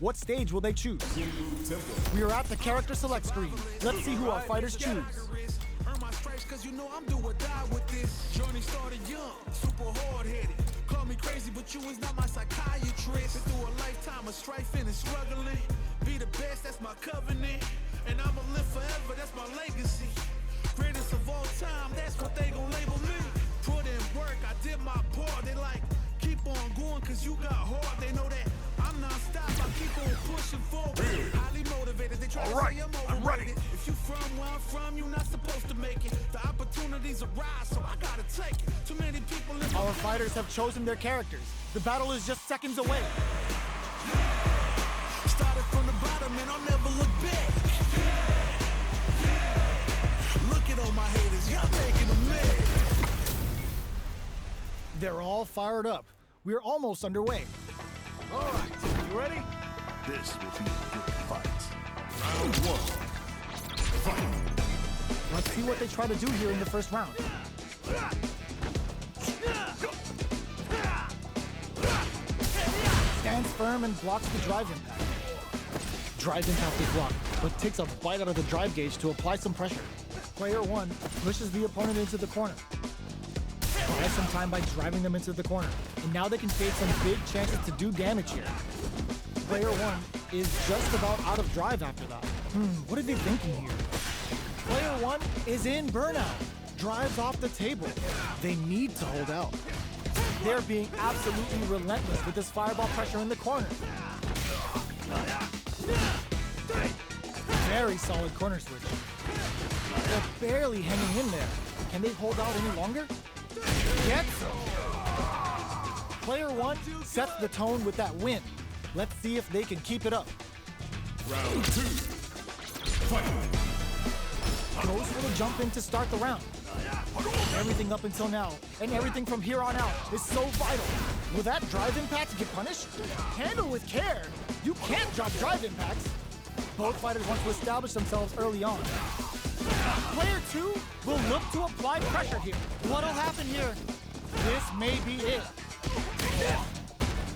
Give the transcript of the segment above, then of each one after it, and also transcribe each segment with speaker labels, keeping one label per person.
Speaker 1: What stage will they choose? We are at the character select screen. Let's see who our fighters choose.
Speaker 2: Earn my stripes cause you know I'm do or die with this. Journey started young, super hard-headed. Call me crazy, but you is not my psychiatrist. Been through a lifetime of strife and struggling. Be the best, that's my covenant. And I'ma live forever, that's my legacy. Greatest of all time, that's what they gon' label me. Put in work, I did my part. They like, keep on going cause you got hard. They know that I'm non-stop, I keep on pushing forward. Highly motivated, they try to say I'm overrated. If you from where I'm from, you're not supposed to make it. The opportunities arise, so I gotta take it. Too many people in
Speaker 1: Our fighters have chosen their characters. The battle is just seconds away.
Speaker 2: Started from the bottom and I'll never look back. Look at all my haters, y'all making a mad.
Speaker 1: They're all fired up. We're almost underway.
Speaker 3: All right, you ready?
Speaker 4: This will be a good fight. Round one. Fight.
Speaker 1: Let's see what they try to do here in the first round. Stands firm and blocks the drive impact. Drive impact is blocked, but takes a bite out of the drive gauge to apply some pressure. Player one pushes the opponent into the corner. Buys some time by driving them into the corner, and now they can create some big chances to do damage here. Player one is just about out of drive after that. What are they thinking here? Player one is in burnout. Drives off the table. They need to hold out. They're being absolutely relentless with this fireball pressure in the corner. Very solid corner switch. They're barely hanging in there. Can they hold out any longer? Yes! Player one sets the tone with that win. Let's see if they can keep it up.
Speaker 4: Round two. Fight.
Speaker 1: Goes for the jump in to start the round. Everything up until now, and everything from here on out, is so vital. Will that drive impact get punished? Handle with care. You can't drop drive impacts. Both fighters want to establish themselves early on. Player two will look to apply pressure here. What'll happen here? This may be it.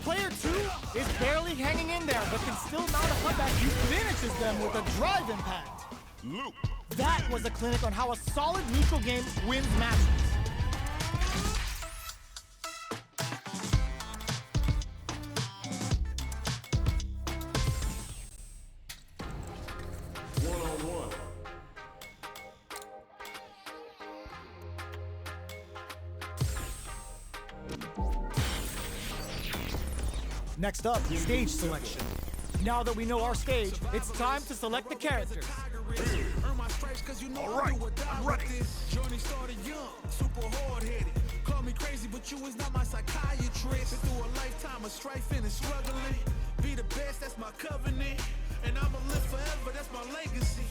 Speaker 1: Player two is barely hanging in there, but can still mount a comeback. He finishes them with a drive impact.
Speaker 4: Loop.
Speaker 1: That was a clinic on how a solid neutral game wins matches.
Speaker 4: One-on-one.
Speaker 1: Next up, stage selection. Now that we know our stage, it's time to select the characters.
Speaker 2: Earn my stripes cause you know
Speaker 4: All
Speaker 2: I'm
Speaker 4: right,
Speaker 2: do or die
Speaker 4: I'm
Speaker 2: with
Speaker 4: ready.
Speaker 2: this. Journey started young, super hard-headed. Call me crazy, but you is not my psychiatrist. Been through a lifetime of strife and struggling. Be the best, that's my covenant. And I'ma live forever, that's my legacy.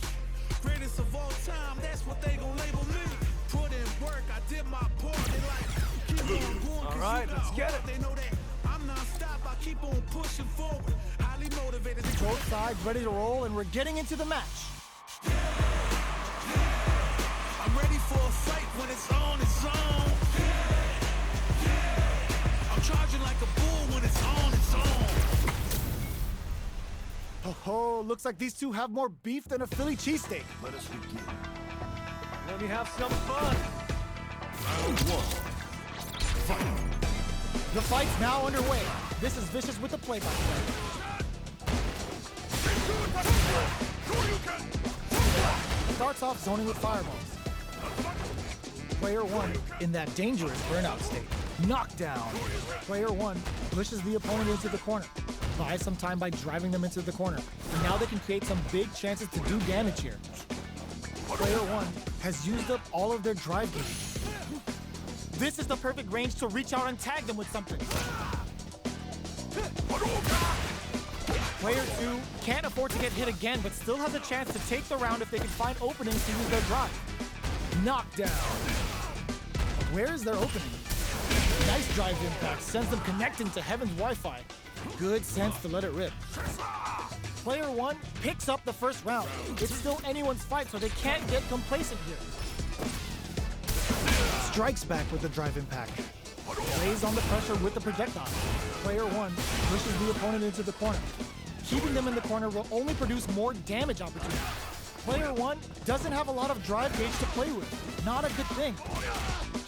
Speaker 2: Greatest of all time, that's what they gon' label me. Put in work, I did my part. They like, keep on going cause
Speaker 3: All right,
Speaker 2: you got
Speaker 3: let's get
Speaker 2: heart.
Speaker 3: it.
Speaker 2: They know that I'm non-stop, I keep on pushing forward. Highly motivated, they try
Speaker 1: Both sides ready to roll, and we're getting into the match.
Speaker 2: I'm ready for a fight when it's on, it's on. I'm charging like a bull when it's on, it's on.
Speaker 1: Oh, looks like these two have more beef than a Philly cheesesteak.
Speaker 4: Let us begin.
Speaker 3: Let me have some fun.
Speaker 4: Round one. Fight.
Speaker 1: The fight's now underway. This is Vicious with the play-by-play. Starts off zoning with fireballs. Player one in that dangerous burnout state. Knockdown. Player one pushes the opponent into the corner. Buys some time by driving them into the corner. And now they can create some big chances to do damage here. Player one has used up all of their drive games. This is the perfect range to reach out and tag them with something. Player two can't afford to get hit again, but still has a chance to take the round if they can find openings to use their drive. Knockdown. Where is their opening? Nice drive impact sends them connecting to Heaven's Wi-Fi. Good sense to let it rip. Player one picks up the first round. It's still anyone's fight, so they can't get complacent here. Strikes back with the drive impact. Lays on the pressure with the projectile. Player one pushes the opponent into the corner. keeping them in the corner will only produce more damage opportunities. Player 1 doesn't have a lot of drive gauge to play with. Not a good thing.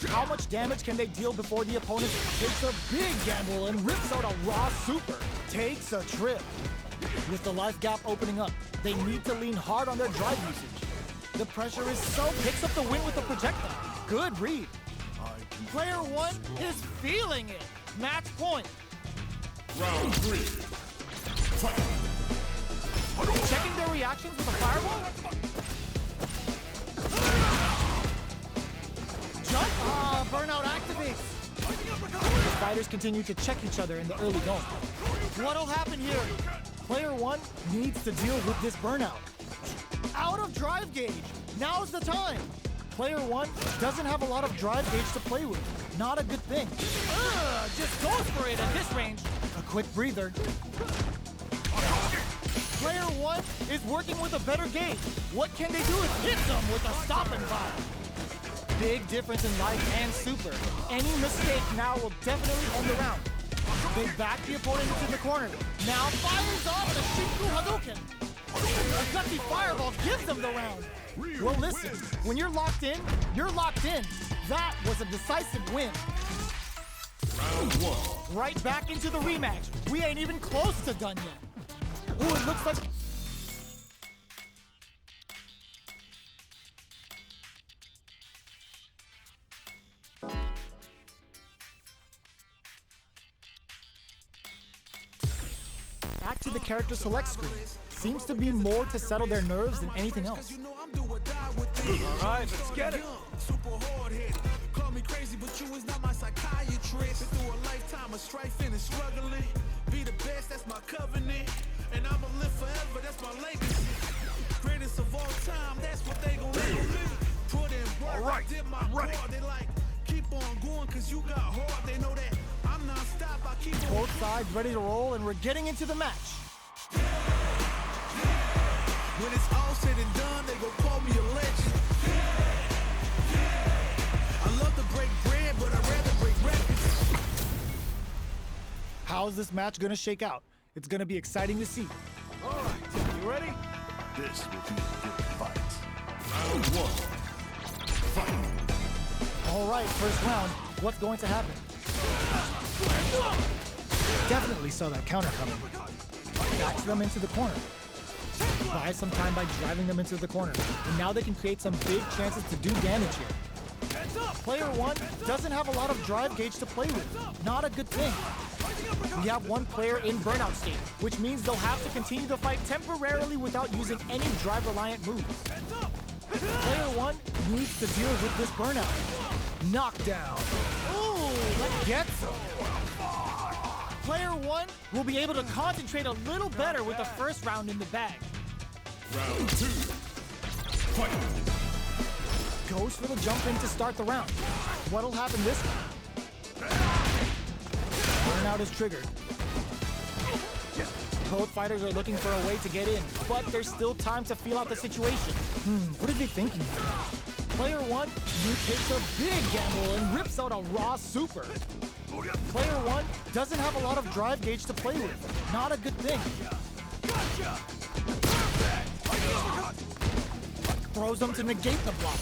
Speaker 1: How much damage can they deal before the opponent takes a big gamble and rips out a raw super? Takes a trip. With the life gap opening up, they need to lean hard on their drive usage. The pressure is so picks up the win with the projectile. Good read. Player 1 is feeling it. Match point.
Speaker 4: Round 3. Fight.
Speaker 1: Checking their reactions with a fireball? Jump! Burnout activates. The fighters continue to check each other in the early going. What'll happen here? Player 1 needs to deal with this burnout. Out of drive gauge. Now's the time. Player 1 doesn't have a lot of drive gauge to play with. Not a good thing. Just goes for it at this range. A quick breather. Player 1 is working with a better gauge. What can they do is hit them with a stop and fire. Big difference in life and super. Any mistake now will definitely end the round. They back the opponent into the corner. Now fires off the Shinku Hadouken. A gutsy fireball gives them the round. Well, listen, when you're locked in, you're locked in. That was a decisive win.
Speaker 4: Round 1.
Speaker 1: Right back into the rematch. We ain't even close to done yet. Ooh, it looks like... Back to the character select screen. Seems to be more to settle their nerves than anything else.
Speaker 3: Alright, let's get it.
Speaker 2: Super hard-headed. Call me crazy, but you is not my psychiatrist. Been through a lifetime of strife and struggling. Be the best, that's my covenant. And I'ma live forever, that's my legacy. Greatest of all time, that's what they gon' label me. Put in work,
Speaker 4: Alright,
Speaker 2: I did my
Speaker 4: I'm ready.
Speaker 2: part. They like, keep on going, cause you got hard. They know that I'm non-stop, I keep on.
Speaker 1: Both sides ready to roll, and we're getting into the match.
Speaker 2: When it's all said and done, they gon' call me a legend. I love to break bread, but I'd rather break records.
Speaker 1: How's this match gonna shake out? It's gonna be exciting to see.
Speaker 3: Alright, you ready?
Speaker 4: This will be a good fight. Round 1. Fight.
Speaker 1: All right, first round. What's going to happen? Definitely saw that counter coming. Backs them into the corner. Buy some time by driving them into the corner. And now they can create some big chances to do damage here. Player 1 doesn't have a lot of drive gauge to play with. Not a good thing. We have one player in burnout state, which means they'll have to continue to fight temporarily without using any drive-reliant moves. Player 1 needs to deal with this burnout. Knockdown. Ooh, that gets him. Player 1 will be able to concentrate a little better with the first round in the bag.
Speaker 4: Round 2. Fight.
Speaker 1: Goes for the jump in to start the round. What'll happen this time? Burnout is triggered. Both fighters are looking for a way to get in, but there's still time to feel out the situation. What are they thinking? Player 1 takes a big gamble and rips out a raw super. Player 1 doesn't have a lot of drive gauge to play with. Not a good thing. Throws them to negate the block.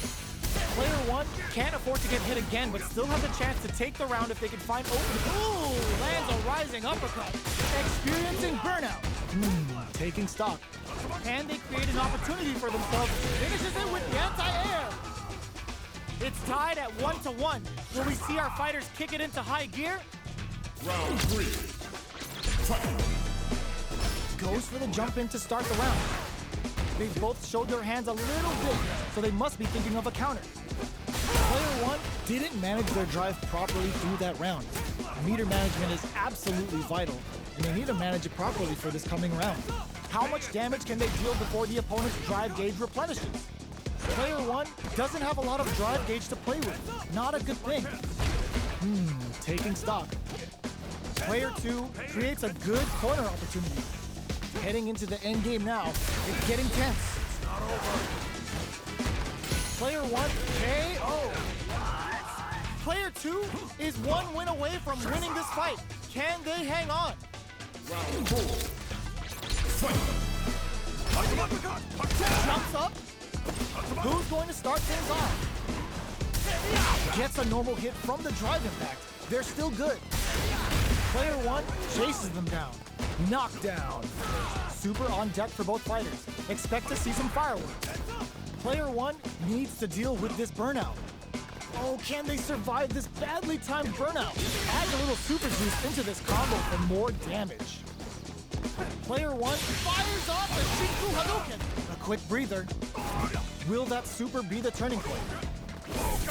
Speaker 1: Player 1 can't afford to get hit again, but still has a chance to take the round if they can find opening. Ooh, lands a rising uppercut. Experiencing burnout. Taking stock. And they create an opportunity for themselves. Finishes it with the anti-air. It's tied at 1-1. Will we see our fighters kick it into high gear?
Speaker 4: Round 3. Fight.
Speaker 1: Goes for the jump in to start the round. They've both showed their hands a little bit, so they must be thinking of a counter. Player 1 didn't manage their drive properly through that round. Meter management is absolutely vital, and they need to manage it properly for this coming round. How much damage can they deal before the opponent's drive gauge replenishes? Player 1 doesn't have a lot of drive gauge to play with. Not a good thing. Taking stock. Player 2 creates a good corner opportunity. Heading into the end game now. It's getting tense. It's not over. Player 1 KO. Player 2 is one win away from winning this fight. Can they hang on?
Speaker 4: Round 4.
Speaker 1: Jumps up. Who's going to start things off? Gets a normal hit from the drive impact. They're still good. Player one chases them down. Knockdown. Super on deck for both fighters. Expect to see some fireworks. Player one needs to deal with this burnout. Oh, can they survive this badly timed burnout? Add a little super juice into this combo for more damage. Player one fires off the Shinku Hadouken. A quick breather. Will that super be the turning point?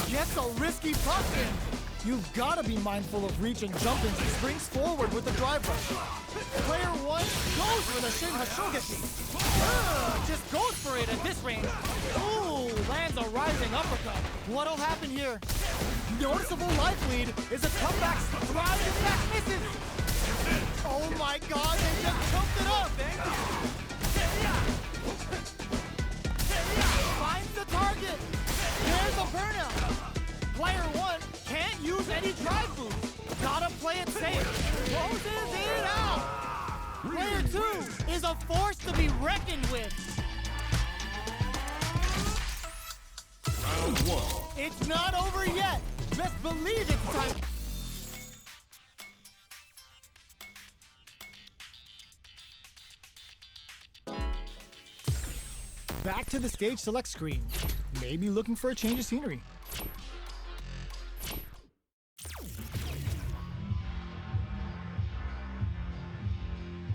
Speaker 1: Gets a risky puff in. You've got to be mindful of reach and jumping. Springs forward with the drive rush. Player one goes for the Shin Hashogeki. Just goes for it at this range. Ooh, lands a rising uppercut. What'll happen here? Noticeable life lead is a comeback. Drive impact misses. Oh my god, they just chumped it up. Finds the target. There's a burnout. Player one can't use any drive boost. Gotta play it safe. Closes it out. Player two is a force to be reckoned with.
Speaker 4: Round one.
Speaker 1: It's not over yet. Best believe it's time. Back to the stage select screen. Maybe looking for a change of scenery.